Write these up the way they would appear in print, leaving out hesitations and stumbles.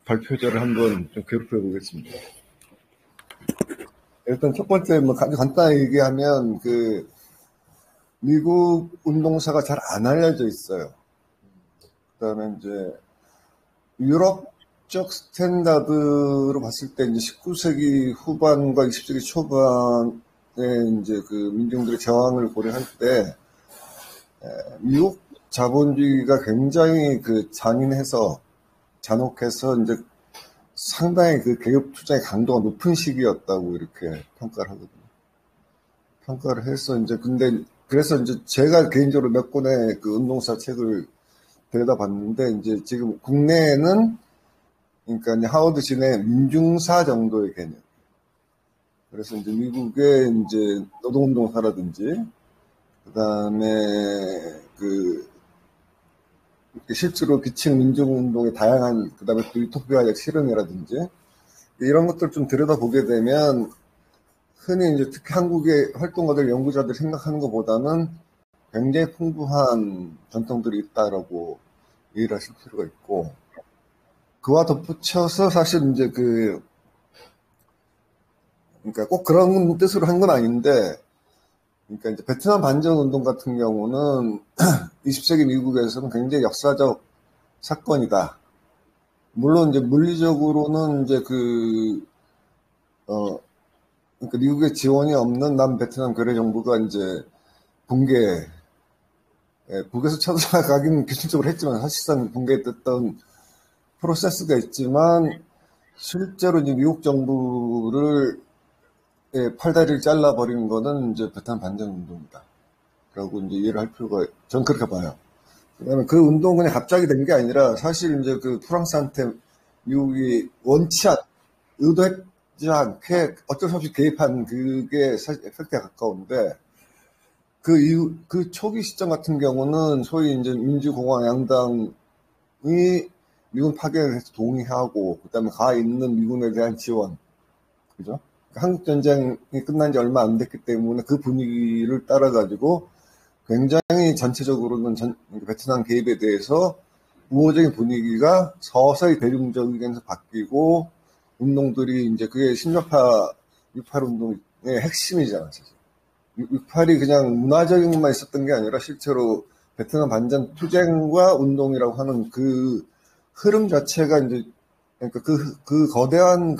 발표자를 한번 좀 괴롭혀 보겠습니다. 일단 첫 번째, 아주 간단하게 얘기하면, 미국 운동사가 잘 안 알려져 있어요. 그 다음에 이제, 유럽적 스탠다드로 봤을 때, 이제 19세기 후반과 20세기 초반에 이제 민중들의 저항을 고려할 때, 미국 자본주의가 굉장히 잔인해서, 잔혹해서, 이제 상당히 개업 투자의 강도가 높은 시기였다고 이렇게 평가를 하거든요. 평가를 해서 그래서 이제 제가 개인적으로 몇 권의 운동사 책을 들여다봤는데, 이제 지금 국내에는, 그러니까 이제 하워드 진의 민중사 정도의 개념. 그래서 이제 미국의 이제 노동운동사라든지, 그 다음에 실제로 기층 민중운동의 다양한, 그 다음에 또 유토피아적 실현이라든지, 이런 것들 좀 들여다보게 되면, 흔히 이제 특히 한국의 활동가들, 연구자들이 생각하는 것보다는 굉장히 풍부한 전통들이 있다라고 이해를 하실 필요가 있고, 그와 덧붙여서 사실 이제 그러니까 꼭 그런 뜻으로 한 건 아닌데, 그러니까 이제 베트남 반전 운동 같은 경우는 20세기 미국에서는 굉장히 역사적 사건이다. 물론 이제 물리적으로는 이제 그러니까 미국의 지원이 없는 남베트남 괴뢰 정부가 이제 북에서 쳐들어가기는 기술적으로 했지만 사실상 붕괴됐던 프로세스가 있지만, 실제로 이제 미국 정부를 팔다리를 잘라버리는 거는 이제 베트남 반전 운동이다. 라고 이제 이해를 할 필요가, 전 그렇게 봐요. 그다음에 그 운동은 그냥 갑자기 된 게 아니라, 사실 이제 프랑스한테 미국이 의도하지 않게 어쩔 수 없이 개입한 그게 사실 에펙트에 가까운데, 그 초기 시점 같은 경우는 소위 이제 민주공화 양당이 미군 파견을 해서 동의하고, 그 다음에 가 있는 미군에 대한 지원. 그죠? 한국전쟁이 끝난 지 얼마 안 됐기 때문에 그 분위기를 따라가지고 굉장히 전체적으로는 베트남 개입에 대해서 우호적인 분위기가 서서히 대중적 의견에서 바뀌고, 운동들이 이제 그게 68 운동의 핵심이잖아, 사실. 68이 그냥 문화적인 것만 있었던 게 아니라 실제로 베트남 반전 투쟁과 운동이라고 하는 그 흐름 자체가 이제, 그러니까 그 거대한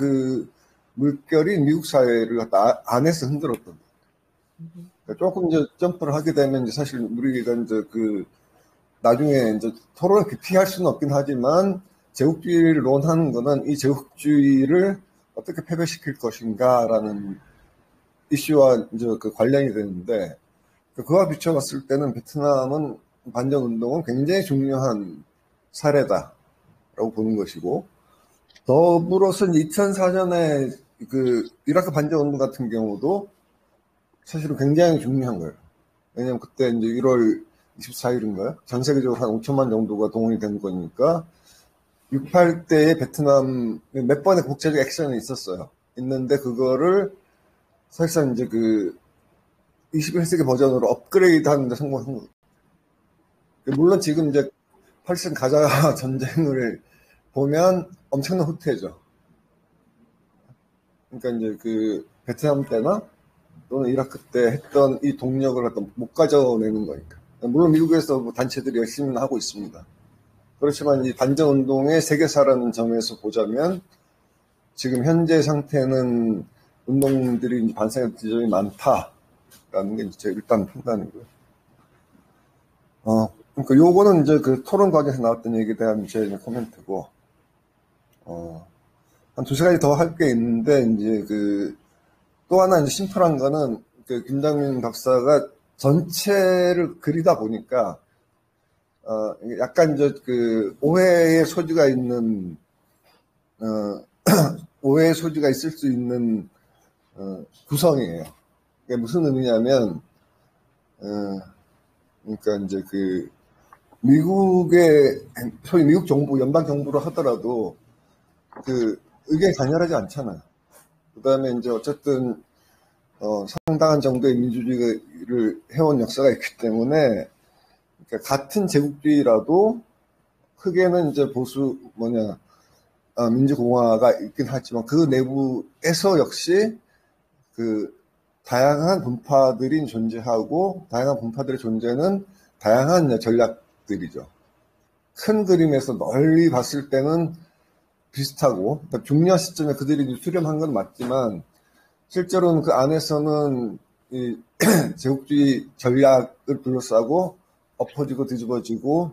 물결이 미국 사회를 안에서 흔들었던 거예요. 그러니까 조금 이제 점프를 하게 되면 이제 사실 우리가 이제 나중에 이제 토론을 깊이 할 수는 없긴 하지만, 제국주의를 논하는 거는 이 제국주의를 어떻게 패배시킬 것인가라는 이슈와 이제 관련이 되는데, 그와 비춰봤을 때는 베트남은 반전 운동은 굉장히 중요한 사례다라고 보는 것이고, 더불어서 2004년에 이라크 반전 운동 같은 경우도 사실은 굉장히 중요한 거예요. 왜냐면 그때 이제 1월 24일인가요? 전 세계적으로 한 5천만 정도가 동원이 된 거니까, 68 때의 베트남 몇 번의 국제적 액션이 있었어요. 있는데 그거를 사실상 이제 21세기 버전으로 업그레이드 하는데 성공한 거예요. 물론 지금 이제 팔신 가자 전쟁을 보면 엄청난 후퇴죠. 그러니까 이제 베트남 때나 또는 이라크 때 했던 이 동력을 못 가져내는 거니까. 물론 미국에서 단체들이 열심히 하고 있습니다. 그렇지만 이 반전 운동의 세계사라는 점에서 보자면, 지금 현재 상태는 운동들이 반성의 지점이 많다라는 게 제 일단 판단이고요. 그러니까 요거는 이제 토론 과정에서 나왔던 얘기에 대한 제 코멘트고, 한 두세 가지 더 할 게 있는데, 이제 또 하나 이제 심플한 거는, 김장민 박사가 전체를 그리다 보니까, 약간 이제 오해의 소지가 있는, 오해의 소지가 있을 수 있는, 구성이에요. 그게 무슨 의미냐면, 그러니까 이제 미국의, 소위 미국 정부, 연방 정부로 하더라도, 의견이 단열하지 않잖아요. 그 다음에 이제 어쨌든, 상당한 정도의 민주주의를 해온 역사가 있기 때문에, 그러니까 같은 제국주의라도 크게는 이제 민주공화가 있긴 하지만 그 내부에서 역시 그 다양한 분파들이 존재하고 다양한 분파들의 존재는 다양한 전략들이죠. 큰 그림에서 널리 봤을 때는 비슷하고 그러니까 중요한 시점에 그들이 수렴한 건 맞지만 실제로는 그 안에서는 이 제국주의 전략을 둘러싸고 엎어지고 뒤집어지고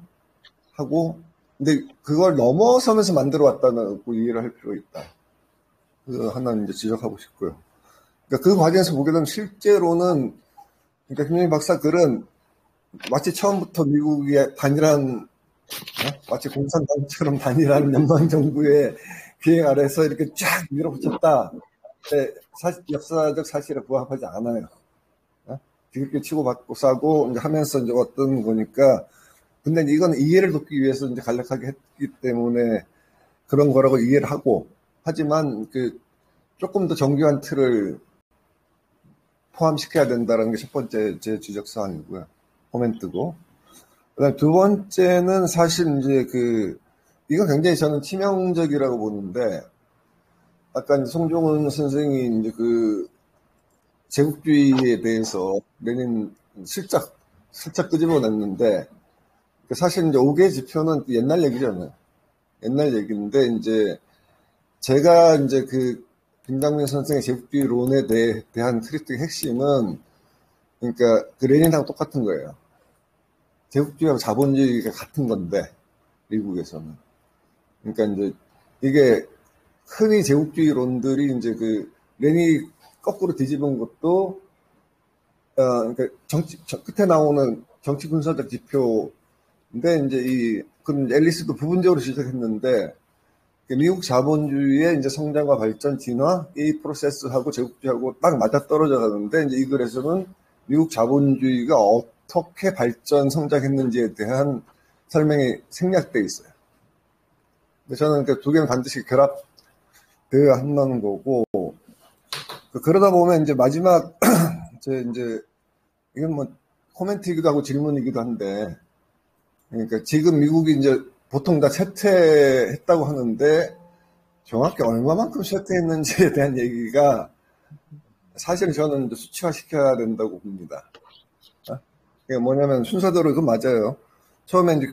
하고 근데 그걸 넘어서면서 만들어 왔다는 이해를 할 필요가 있다. 그 하나 이제 지적하고 싶고요. 그러니까 그 과정에서 보게 되면 실제로는 그러니까 김영희 박사 글은 마치 처음부터 미국의 단일한 마치 공산당처럼 단일한 연방정부의 비행 아래서 이렇게 쫙 밀어붙였다. 역사적 사실에 부합하지 않아요. 뒤늦게 치고받고 싸고 이제 하면서 이제 어떤 거니까. 근데 이건 이해를 돕기 위해서 이제 간략하게 했기 때문에 그런 거라고 이해를 하고 하지만 그 조금 더 정교한 틀을 포함시켜야 된다는 게 첫 번째 제 지적 사항이고요. 코멘트고. 그다음 두 번째는 사실 이제 이건 굉장히 저는 치명적이라고 보는데 아까 이제 송종훈 선생이 이제 제국주의에 대해서 레닌 슬쩍 끄집어냈는데 사실 이제 5개 지표는 옛날 얘기잖아요. 옛날 얘기인데 이제 제가 이제 김장민 선생의 제국주의론에 대한 크리틱의 핵심은 그러니까 레닌하고 똑같은 거예요. 제국주의하고 자본주의가 같은 건데 미국에서는 그러니까 이제 이게 흔히 제국주의론들이 이제 레닌이 거꾸로 뒤집은 것도 그러니까 끝에 나오는 정치 군사적 지표인데 이제 그럼 앨리스도 부분적으로 지적했는데 미국 자본주의의 이제 성장과 발전, 진화, 이 프로세스하고 제국주의하고 딱 맞아 떨어져 가는데 이제 이 글에서는 미국 자본주의가 어떻게 발전, 성장했는지에 대한 설명이 생략돼 있어요. 근데 저는 두 개는 반드시 결합되어야 한다는 거고, 그러다 보면 이제 마지막, 이제, 이건 뭐 코멘트이기도 하고 질문이기도 한데, 그러니까 지금 미국이 이제 보통 다 쇠퇴했다고 하는데, 정확히 얼마만큼 쇠퇴했는지에 대한 얘기가 사실 저는 이제 수치화시켜야 된다고 봅니다. 그게 뭐냐면 순서대로 그건 맞아요. 처음에 이제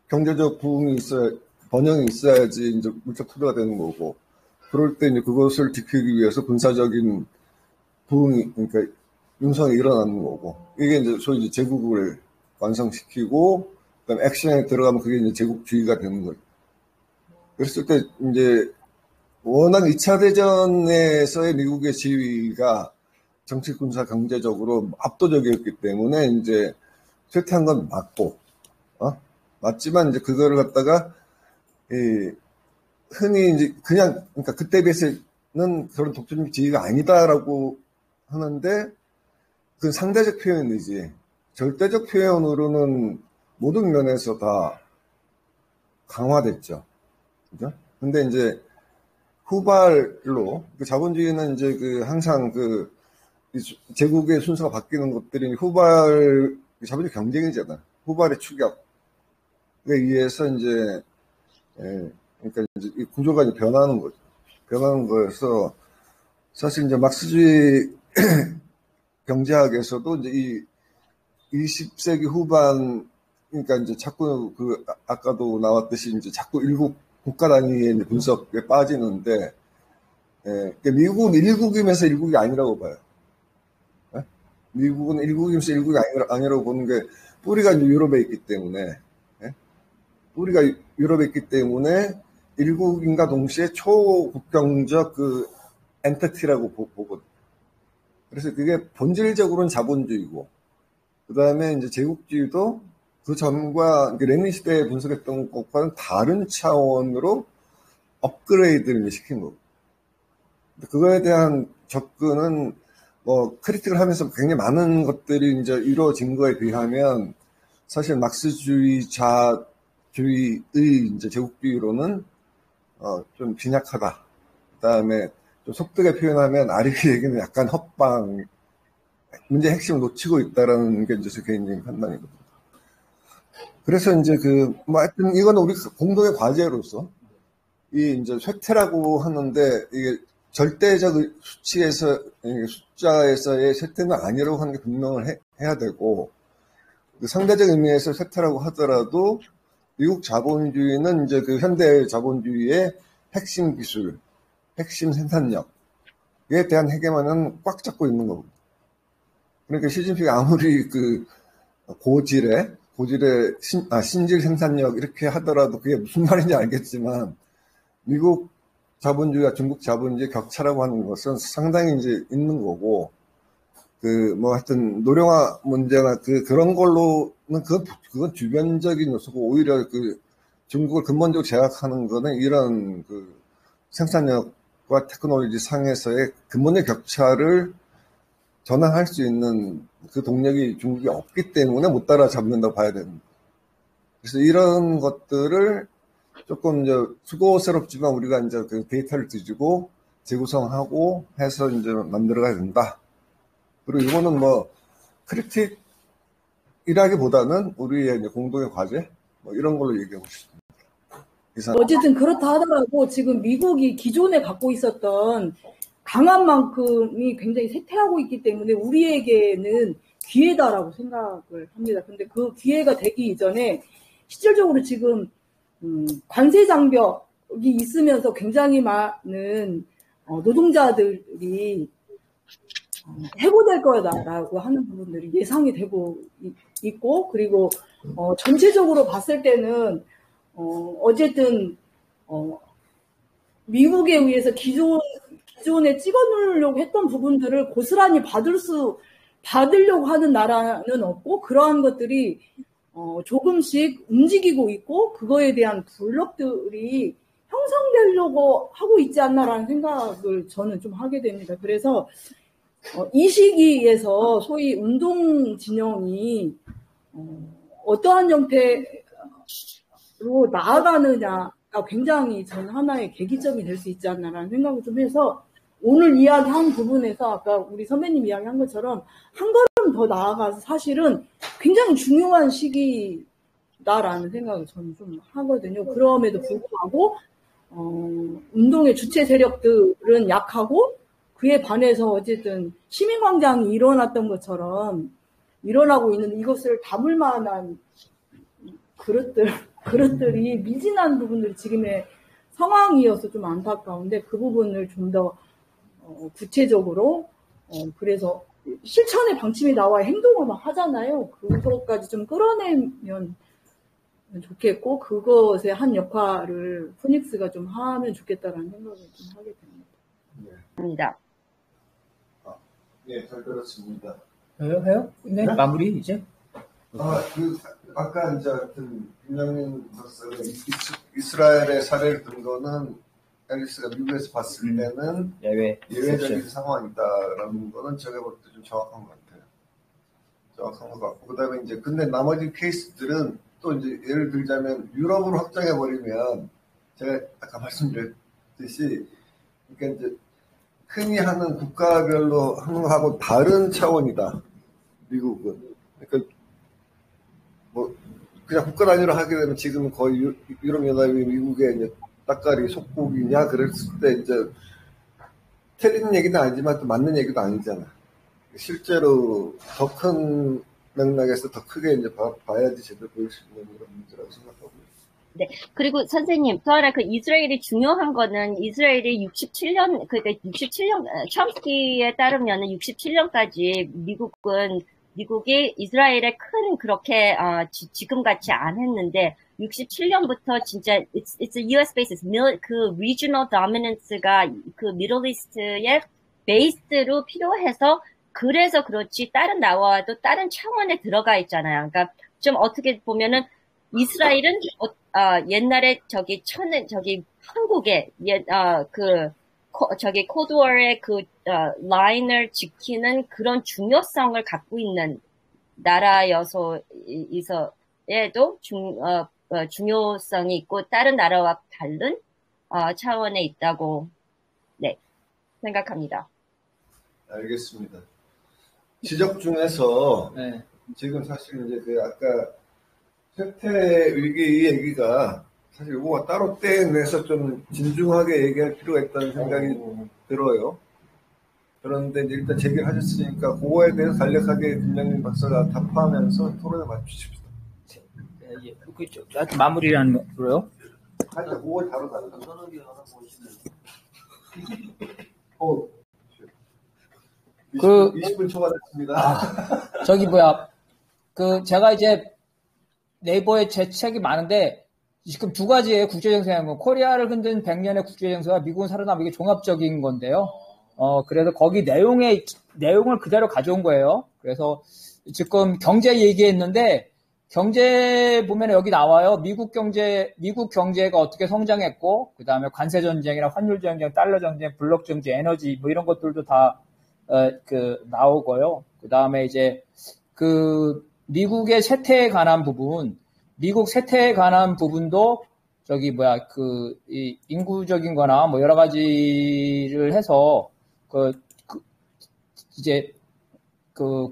경제적 부흥이 번영이 있어야지 이제 물적 투자가 되는 거고, 그럴 때 이제 그것을 지키기 위해서 군사적인 부흥이, 그러니까 융성이 일어나는 거고, 이게 이제 소위 이제 제국을 완성시키고, 그다음에 액션에 들어가면 그게 이제 제국주의가 되는 거죠. 그랬을 때 이제 워낙 2차 대전에서의 미국의 지위가 정치, 군사, 경제적으로 압도적이었기 때문에 이제 쇠퇴한 건 맞고, 맞지만 이제 그거를 갖다가 흔히 이제 그러니까 그때 비해서는 그런 독점적 지위가 아니다라고 하는데 그 상대적 표현이지 절대적 표현으로는 모든 면에서 다 강화됐죠. 그죠? 근데 이제 후발로 자본주의는 이제 항상 제국의 순서가 바뀌는 것들이 자본주의 경쟁이잖아. 후발의 추격에 의해서 이제 그러니까 이제 이 구조가 이제 변하는 거죠. 변하는 거여서 사실 이제 막스주의 경제학에서도 이제 이 20세기 후반 그러니까 이제 자꾸 아까도 나왔듯이 이제 자꾸 일국 국가 단위의 분석에 빠지는데 그러니까 미국은 일국이면서 일국이 아니라고 봐요. 미국은 일국이면서 일국이 아니라고 보는 게 뿌리가 이제 유럽에 있기 때문에 뿌리가 유럽에 있기 때문에 일국인과 동시에 초국경적 엔티티라고 보거든요. 그래서 그게 본질적으로는 자본주의고, 그 다음에 이제 제국주의도 그 전과 레닌 시대에 분석했던 것과는 다른 차원으로 업그레이드를 시킨 거고. 그거에 대한 접근은 뭐 크리틱을 하면서 굉장히 많은 것들이 이제 이루어진 거에 비하면 사실 막스주의자주의의 이제 제국주의로는 좀 빈약하다. 그다음에 좀 속되게 표현하면 아리의 얘기는 약간 헛방, 문제 핵심을 놓치고 있다라는 게 이제 제 개인적인 판단이거든요. 그래서 이제 하여튼 이거는 우리 공동의 과제로서 이제 쇠퇴라고 하는데 이게 절대적 숫자에서의 쇠퇴는 아니라고 하는 게 분명을 해야 되고, 그 상대적 의미에서 쇠퇴라고 하더라도 미국 자본주의는 이제 그 현대 자본주의의 핵심 기술, 핵심 생산력에 대한 헤게모니는 꽉 잡고 있는 거고. 그러니까 시진핑이 아무리 그 고질의 신질 생산력 이렇게 하더라도 그게 무슨 말인지 알겠지만, 미국 자본주의와 중국 자본주의 격차라고 하는 것은 상당히 이제 있는 거고, 하여튼, 노령화 문제나 그런 걸로는 그건 주변적인 요소고, 오히려 중국을 근본적으로 제약하는 거는 이런 생산력과 테크놀로지 상에서의 근본의 격차를 전환할 수 있는 그 동력이 중국이 없기 때문에 못 따라잡는다고 봐야 됩니다. 그래서 이런 것들을 조금 이제 수고스럽지만 우리가 이제 그 데이터를 뒤지고 재구성하고 해서 이제 만들어가야 된다. 그리고 이거는 크리틱이라기보다는 우리의 이제 공동의 과제 이런 걸로 얘기하고 싶습니다. 어쨌든 그렇다 하더라도 지금 미국이 기존에 갖고 있었던 강한 만큼이 굉장히 쇠퇴하고 있기 때문에 우리에게는 기회다라고 생각을 합니다. 근데 그 기회가 되기 이전에 실질적으로 지금 관세 장벽이 있으면서 굉장히 많은 노동자들이 해고될 거다라고 하는 부분들이 예상이 되고 있고, 그리고 전체적으로 봤을 때는 어쨌든 미국에 의해서 기존에 찍어놓으려고 했던 부분들을 고스란히 받으려고 하는 나라는 없고, 그러한 것들이 조금씩 움직이고 있고, 그거에 대한 블록들이 형성되려고 하고 있지 않나라는 생각을 저는 좀 하게 됩니다. 그래서 이 시기에서 소위 운동 진영이 어떠한 형태로 나아가느냐가 굉장히 저는 하나의 계기점이 될 수 있지 않나라는 생각을 좀 해서, 오늘 이야기한 부분에서 아까 우리 선배님 이야기한 것처럼 한 걸음 더 나아가서 사실은 굉장히 중요한 시기다라는 생각을 저는 좀 하거든요. 그럼에도 불구하고 운동의 주체 세력들은 약하고, 그에 반해서 어쨌든 시민광장이 일어났던 것처럼 일어나고 있는 이것을 담을 만한 그릇들이 미진한 부분들이 지금의 상황이어서 좀 안타까운데, 그 부분을 좀 더 구체적으로 그래서 실천의 방침이 나와 행동을 막 하잖아요. 그것까지 좀 끌어내면 좋겠고, 그것의 한 역할을 포닉스가 좀 하면 좋겠다라는 생각을 좀 하게 됩니다. 네, 잘 들었습니다. 해요? 네, 마무리 이제. 아까 이제 김영민 박사가 이스라엘의 사례를 든 거는 앨리스가 미국에서 봤을 때는 예외적인 상황이다라는 거는 제가 볼 때 좀 정확한 것 같아요. 정확한 것 같고, 그 다음에 이제 근데 나머지 케이스들은 또 이제 예를 들자면 유럽으로 확장해 버리면 제가 아까 말씀드렸듯이, 그러니까 이제 흔히 하는 국가별로 하는 거하고 다른 차원이다. 미국은. 그러니까 그냥 국가 단위로 하게 되면 지금 거의 유럽연합이 미국의 이제 따까리 속국이냐 그랬을 때 이제 틀린 얘기는 아니지만 또 맞는 얘기도 아니잖아. 실제로 더 큰 맥락에서 더 크게 이제 봐야지 제대로 보일 수 있는 그런 문제라고 생각하고요. 네. 그리고 선생님, 또 하나 이스라엘이 중요한 거는 이스라엘이 67년, 그러니까 67년, 첨스키에 따르면은 67년까지 미국이 이스라엘에 큰 그렇게, 지금같이 안 했는데, 67년부터 진짜, it's a US basis, 그 regional dominance가 그 Middle East의 베이스로 필요해서, 그래서 그렇지, 다른 나라와도 다른 차원에 들어가 있잖아요. 그러니까 좀 어떻게 보면은, 이스라엘은, 옛날에 한국에, 코드월의 라인을 지키는 그런 중요성을 갖고 있는 나라여서에도 중요성이 있고, 다른 나라와 다른, 차원에 있다고, 네, 생각합니다. 알겠습니다. 지적 중에서, 지금 사실 이제 아까 쇠퇴 위기 이 얘기가 사실 이거가 따로 떼내서 좀 진중하게 얘기할 필요가 있다는 생각이 들어요. 그런데 이제 일단 제기를 하셨으니까 그거에 대해서 간략하게 김양민 박사가 답하면서 토론에 맞추십시오. 그 마무리하는 거로요? 하여튼 그걸 다루다가. 그 20분 초과됐습니다. 저기 뭐야 제가 이제 네이버에 제 책이 많은데 지금 두 가지의 국제정세는 코리아를 흔든 100년의 국제정세와 미국은 살아남은 이게 종합적인 건데요. 그래서 거기 내용을 그대로 가져온 거예요. 그래서 지금 경제 얘기했는데 경제 보면 여기 나와요. 미국 경제가 어떻게 성장했고, 그 다음에 관세 전쟁이나 환율 전쟁, 달러 전쟁, 블록 전쟁, 에너지 뭐 이런 것들도 다 나오고요. 그 다음에 이제 미국의 세태에 관한 부분, 미국 세태에 관한 부분도 이 인구적인 거나 뭐 여러 가지를 해서 이제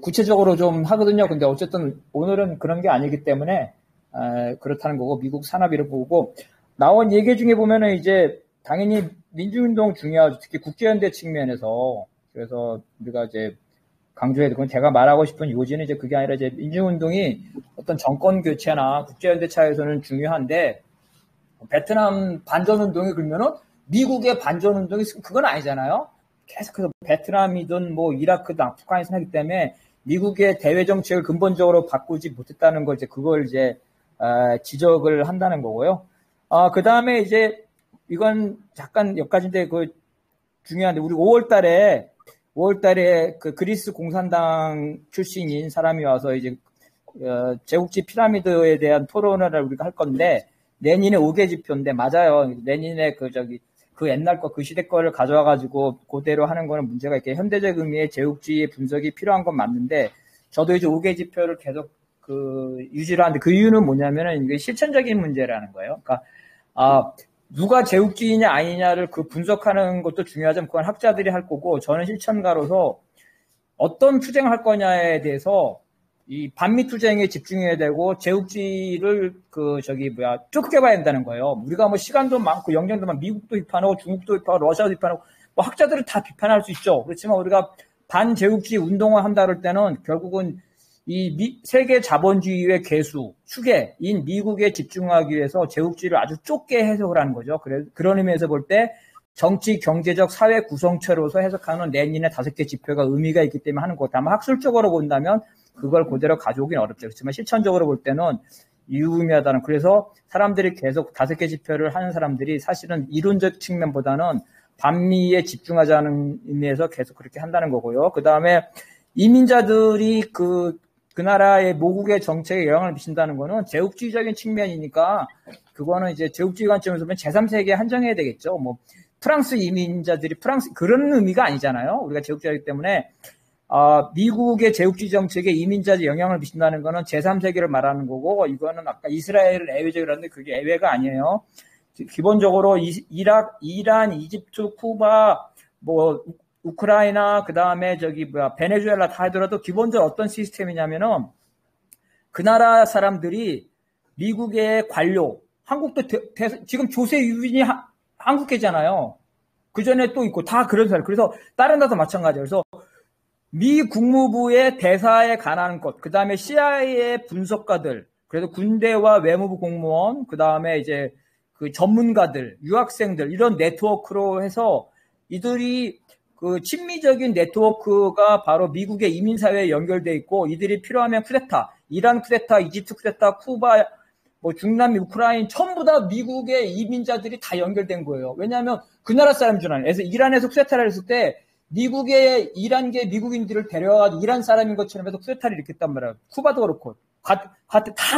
구체적으로 좀 하거든요. 근데 어쨌든 오늘은 그런 게 아니기 때문에 그렇다는 거고, 미국 산업위를 보고 나온 얘기 중에 보면은 이제 당연히 민주운동 중요하죠. 특히 국제연대 측면에서. 그래서 우리가 이제 강조해야 되고, 제가 말하고 싶은 요지는 이제 그게 아니라 이제 민주운동이 어떤 정권 교체나 국제연대 차에서는 중요한데, 베트남 반전운동이 그러면은 미국의 반전운동이 그건 아니잖아요. 계속해서 베트남이든 뭐 이라크든 아프가니스탄 하기 때문에 미국의 대외 정책을 근본적으로 바꾸지 못했다는 걸 그걸 지적을 한다는 거고요. 그 다음에 이제 이건 잠깐 여기까지인데 중요한데, 우리 5월 달에 그리스 공산당 출신인 사람이 와서 이제 제국지 피라미드에 대한 토론을 우리가 할 건데, 레닌의 5개 지표인데 맞아요. 레닌의 그 옛날 거, 그 시대 거를 가져와가지고 그대로 하는 거는 문제가 있게, 현대적 의미의 제국주의 분석이 필요한 건 맞는데, 저도 이제 5개 지표를 계속 유지를 하는데, 그 이유는 뭐냐면은 이게 실천적인 문제라는 거예요. 그러니까, 누가 제국주의냐 아니냐를 분석하는 것도 중요하지만 그건 학자들이 할 거고, 저는 실천가로서 어떤 투쟁을 할 거냐에 대해서 이 반미 투쟁에 집중해야 되고, 제국주의를 쫓겨봐야 된다는 거예요. 우리가 뭐 시간도 많고 영역도 많고 미국도 비판하고 중국도 비판하고 러시아도 비판하고 뭐 학자들은 다 비판할 수 있죠. 그렇지만 우리가 반제국주의 운동을 한다 그럴 때는 결국은 이 세계 자본주의의 개수, 추계인 미국에 집중하기 위해서 제국주의를 아주 좁게 해석을 하는 거죠. 그런 의미에서 볼 때 정치, 경제적, 사회 구성체로서 해석하는 레닌의 5개 지표가 의미가 있기 때문에 하는 것. 다만 학술적으로 본다면 그걸 그대로 가져오긴 어렵죠. 그렇지만 실천적으로 볼 때는 유의미하다는, 그래서 사람들이 계속 5개 지표를 하는 사람들이 사실은 이론적 측면보다는 반미에 집중하자는 의미에서 계속 그렇게 한다는 거고요. 그 다음에 이민자들이 그 나라의 모국의 정책에 영향을 미친다는 거는 제국주의적인 측면이니까, 그거는 이제 제국주의 관점에서 보면 제3세계에 한정해야 되겠죠. 뭐 프랑스 이민자들이 그런 의미가 아니잖아요. 우리가 제국주의이기 때문에 미국의 제국주의 정책에 이민자들이 영향을 미친다는 거는 제3세계를 말하는 거고, 이거는 아까 이스라엘을 예외적으로 하는데 그게 예외가 아니에요. 기본적으로 이란, 이집트, 쿠바, 뭐 우크라이나, 그 다음에 베네수엘라 다 하더라도 기본적으로 어떤 시스템이냐면은 그 나라 사람들이 미국의 관료, 한국도 지금 조세 유인이 한국계잖아요. 그 전에 또 있고 다 그런 사람. 그래서 다른 나라도 마찬가지예요. 그래서 미 국무부의 대사에 관한 것, 그 다음에 CIA의 분석가들, 그래서 군대와 외무부 공무원, 그 다음에 이제 그 전문가들, 유학생들, 이런 네트워크로 해서 이들이 친미적인 네트워크가 바로 미국의 이민사회에 연결돼 있고, 이들이 필요하면 쿠데타, 이란 쿠데타, 이집트 쿠데타, 쿠바, 뭐 중남미, 우크라이나 전부 다 미국의 이민자들이 다 연결된 거예요. 왜냐하면 그 나라 사람 줄 아는. 그래서 이란에서 쿠데타를 했을 때 미국의 이란계 미국인들을 데려와가지고 이란 사람인 것처럼 해서 쿠데타를 일으켰단 말이에요. 쿠바도 그렇고 다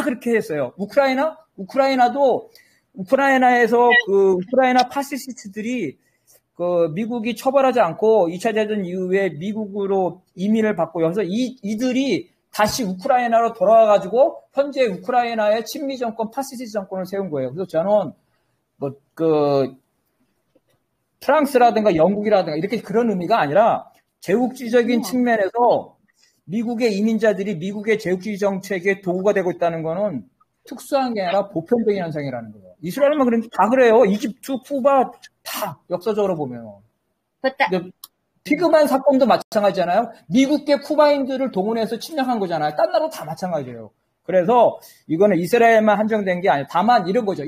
그렇게 했어요. 우크라이나도 우크라이나에서 우크라이나 파시스트들이 미국이 처벌하지 않고 2차 대전 이후에 미국으로 이민을 받고, 여기서 이들이 다시 우크라이나로 돌아와가지고 현재 우크라이나의 친미 정권, 파시스트 정권을 세운 거예요. 그래서 저는 프랑스라든가 영국이라든가 이렇게 그런 의미가 아니라 제국주의적인 측면에서 미국의 이민자들이 미국의 제국주의 정책의 도구가 되고 있다는 거는 특수한 게 아니라 보편적인 현상이라는 거예요. 이스라엘만 그런지 다 그래요. 이집트, 쿠바 다 역사적으로 보면. 피그만 사건도 마찬가지잖아요. 미국계 쿠바인들을 동원해서 침략한 거잖아요. 딴 나라도 다 마찬가지예요. 그래서 이거는 이스라엘만 한정된 게 아니에요. 다만 이런 거죠.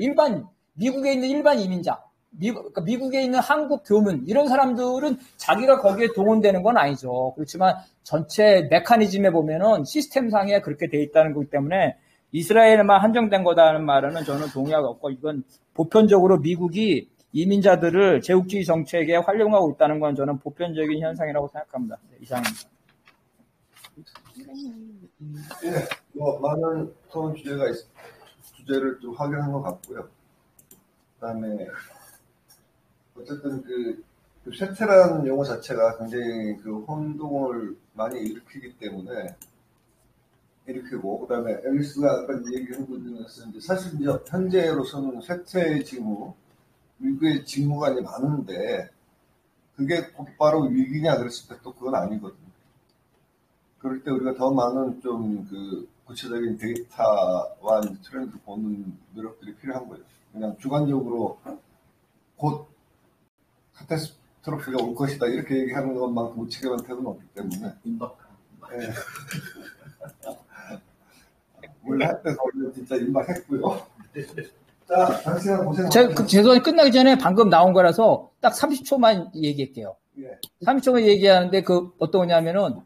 미국에 있는 일반 이민자, 그러니까 미국에 있는 한국 교민 이런 사람들은 자기가 거기에 동원되는 건 아니죠. 그렇지만 전체 메커니즘에 보면은 시스템상에 그렇게 돼 있다는 거기 때문에 이스라엘만 한정된 거다는 말은 저는 동의하고 없고, 이건 보편적으로 미국이 이민자들을 제국주의 정책에 활용하고 있다는 건 저는 보편적인 현상이라고 생각합니다. 네, 이상입니다. 예, 많은 토론 주제를 좀 확인한 것 같고요. 그다음에 어쨌든 그 쇠퇴라는 용어 자체가 굉장히 그 혼동을 많이 일으키고, 그다음에 앨리스가 아까 얘기한 부분에서 이제 사실 이제 현재로서는 쇠퇴의 징후, 미국의 징후가 이제 많은데 그게 곧바로 위기냐 그랬을 때 또 그건 아니거든요. 그럴 때 우리가 더 많은 좀 그 구체적인 데이터와 트렌드 보는 노력들이 필요한 거예요. 그냥 주관적으로 곧 카타스트로피가 올 것이다 이렇게 얘기하는 것만큼 무책임한 태도는 없기 때문에 예. 원래 할 때 진짜 임박했고요. 자, 당신은 고생하셨습니다. 죄송해요. 끝나기 전에 방금 나온 거라서 딱 30초만 얘기할게요. 예. 30초만 얘기하는데 어떤 거냐면은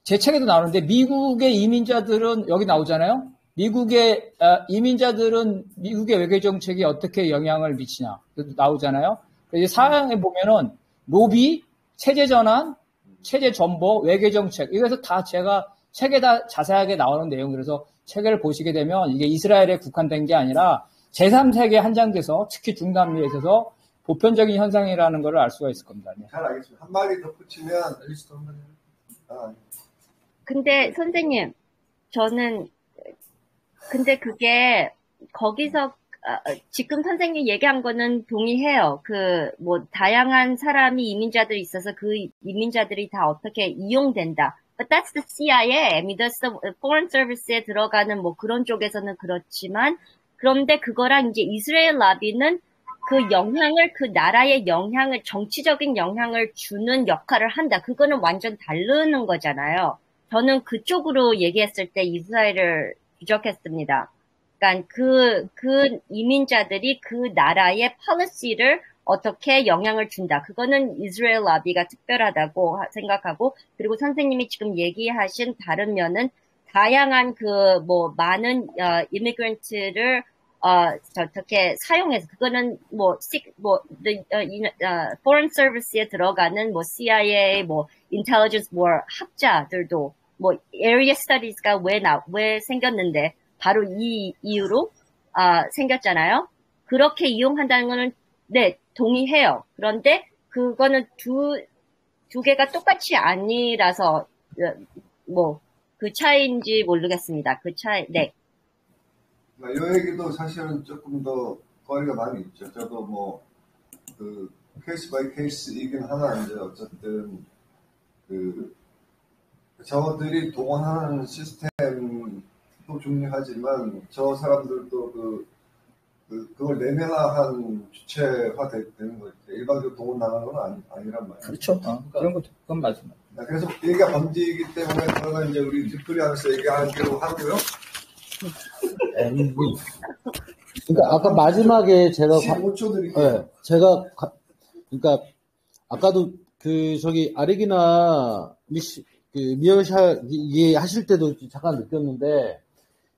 제 책에도 나오는데 미국의 이민자들은 여기 나오잖아요. 미국의 이민자들은 미국의 외교 정책에 어떻게 영향을 미치냐 나오잖아요. 그래서 사항에 보면은 로비, 체제 전환, 체제 전보, 외교 정책 이거에서 다 제가 책에 다 자세하게 나오는 내용. 그래서 책을 보시게 되면 이게 이스라엘에 국한된 게 아니라 제3세계에 한정돼서 특히 중남미에 있어서 보편적인 현상이라는 걸 알 수가 있을 겁니다. 네. 잘 알겠습니다. 한 마디 덧붙이면 근데 선생님, 근데 그게 거기서 지금 선생님 얘기한 거는 동의해요. 다양한 사람이 이민자들이 있어서 그 이민자들이 다 어떻게 이용된다. But that's the CIA. I mean, that's the Foreign Service에 들어가는 그런 쪽에서는 그렇지만, 그런데 그거랑 이제 이스라엘 라비는 그 나라의 영향을, 정치적인 영향을 주는 역할을 한다. 그거는 완전 다르는 거잖아요. 저는 그쪽으로 얘기했을 때 이스라엘을 부족했습니다. 그러니까 그 이민자들이 그 나라의 policy를 어떻게 영향을 준다. 그거는 이스라엘 라비가 특별하다고 생각하고, 그리고 선생님이 지금 얘기하신 다른 면은 다양한 많은 이미그런트를 어떻게 사용해서, 그거는 Foreign Service에 들어가는 CIA, Intelligence 학자들도 Area Studies가 왜 생겼는데 바로 이 이유로 생겼잖아요. 그렇게 이용한다는 거는 네, 동의해요. 그런데 그거는 두 개가 똑같이 아니라서 그 차이인지 모르겠습니다. 그 차이, 네. 이 얘기도 사실은 조금 더 거리가 많이 있죠. 저도 케이스 바이 케이스이긴 하나, 이제 어쨌든 저들이 동원하는 시스템도 중요하지만 저 사람들도 그걸 내면화한 주체화 되는 거죠. 일반적으로 동원당하는 건 아니란 말이에요. 그렇죠. 그런 것도 그건 맞습니다. 그래서 얘기가 번지기 때문에 그러면 이제 우리 뒷풀이 하면서 얘기하기로 하고요. 그러니까 아까 마지막에 제가 15초 드릴게요. 네, 그러니까 아까도 아레기나 미어샤 하실 때도 잠깐 느꼈는데,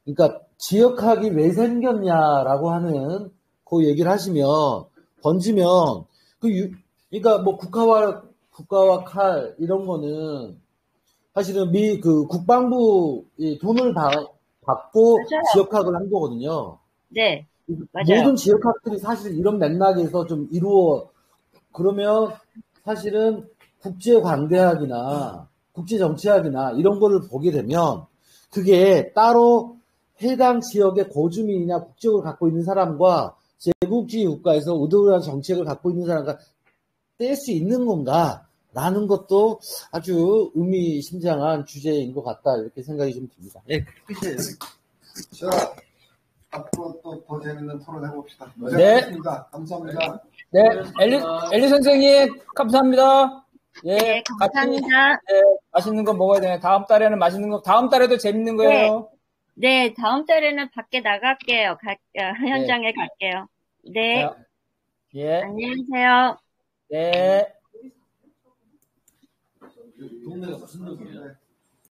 그러니까 지역학이 왜 생겼냐라고 하는 그 얘기를 하시면 번지면 그러니까 국가와 칼 이런 거는 사실은 국방부 돈을 받고 맞아요. 지역학을 한 거거든요. 네, 맞아요. 모든 지역학들이 사실 이런 맥락에서 좀 그러면 사실은 국제관대학이나 국제정치학이나 이런 거를 보게 되면 그게 따로 해당 지역의 거주민이나 국적을 갖고 있는 사람과 제국주의 국가에서 의도한 정책을 갖고 있는 사람과 뗄 수 있는 건가라는 것도 아주 의미심장한 주제인 것 같다, 이렇게 생각이 좀 듭니다. 네, 끝이에요. 자, 앞으로 또 더 재밌는 토론 해봅시다. 네. 감사합니다. 네, 엘리 선생님, 감사합니다. 예, 네, 감사합니다. 같이, 맛있는 거 먹어야 되네. 다음 달에는 맛있는 거, 다음 달에도 재밌는 거예요. 네, 다음 달에는 밖에 나갈게요. 현장에 갈게요. 네. 예. 안녕히 계세요. 네. 동네가 무슨 놈이야?